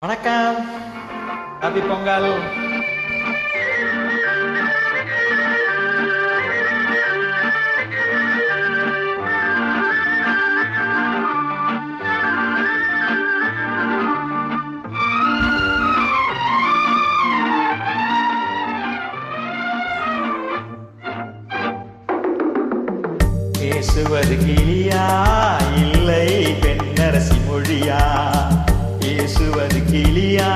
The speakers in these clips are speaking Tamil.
வணக்கம். ஹாப்பி பொங்கல். பேசுவது கிளியா இல்லை பெண்ணரசி மொழியா? பேசுவது கிளியா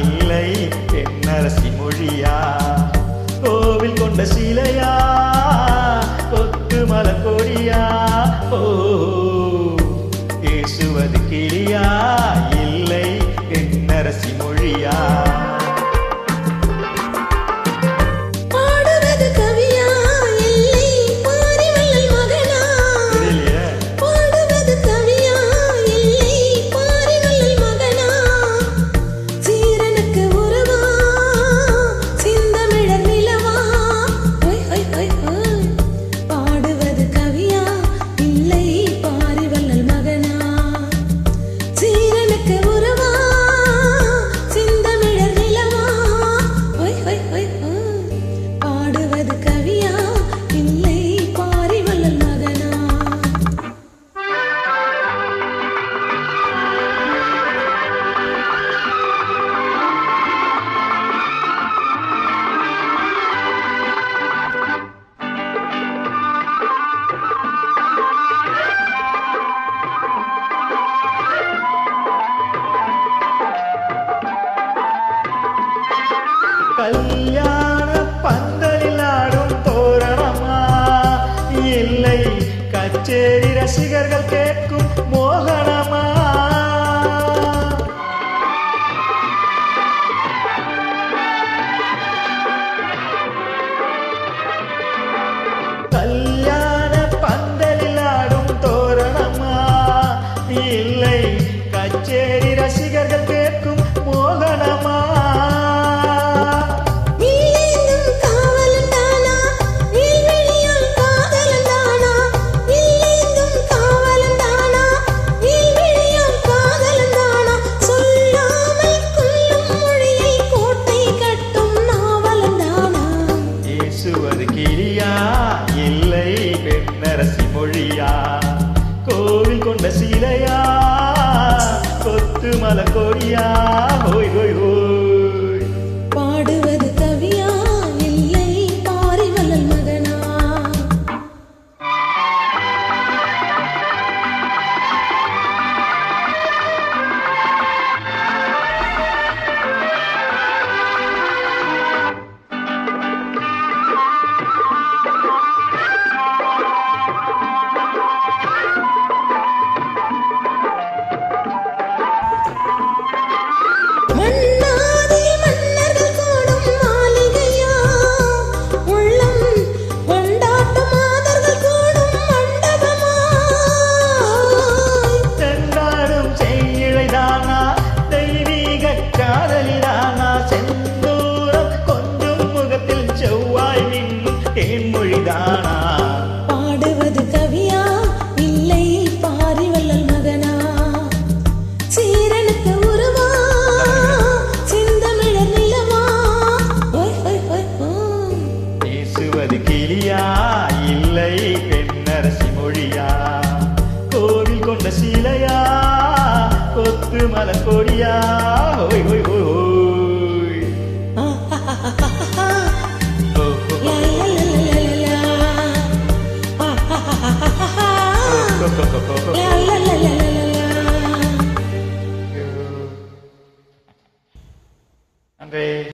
இல்லை பெண்ணரசி மொழியா? கோவில் கொண்ட சிலையா கொத்து மலக்கொடியா? ஓ, பேசுவது கிளியா இல்லை பெண்ணரசி மொழியா? கல்யாண பந்தலில் ஆடும் தோரணமா இல்லை கச்சேரி ரசிகர்கள் கேட்கும் மோகனமா? கல்யாண பந்தலில் ஆடும் தோரணமா இல்லை கச்சேரி ரசிகர்கள் கேட்கும் மோகனமா? பேசுவது கிளியா இல்லை பெண்ணரசி மொழியா? கோவில் கொண்ட சிலையா கொத்து மலக்கொடியா? ஹோய் ஹோய் ஹோய். பாடுவது கவியா இல்லை பாரிவள்ளல் மகனா? காதலிதானா செந்தூரம் கொஞ்சம் முகத்தில் செவ்வாய் நின்று தேன்மொழிதானா? பாடுவது கவியா இல்லை பாரிவள்ளல் மகனா? சீரனுக்கு உருவா சிந்தமிழர் நிலவா? பேசுவது கிளியா இல்லை பெண்ணரசி மொழியா? கோவில் கொண்ட சிலையா கொத்து மலக்கொடியா? ஹோய் ஹோய் ஹோய் ஹோய். நன்றி.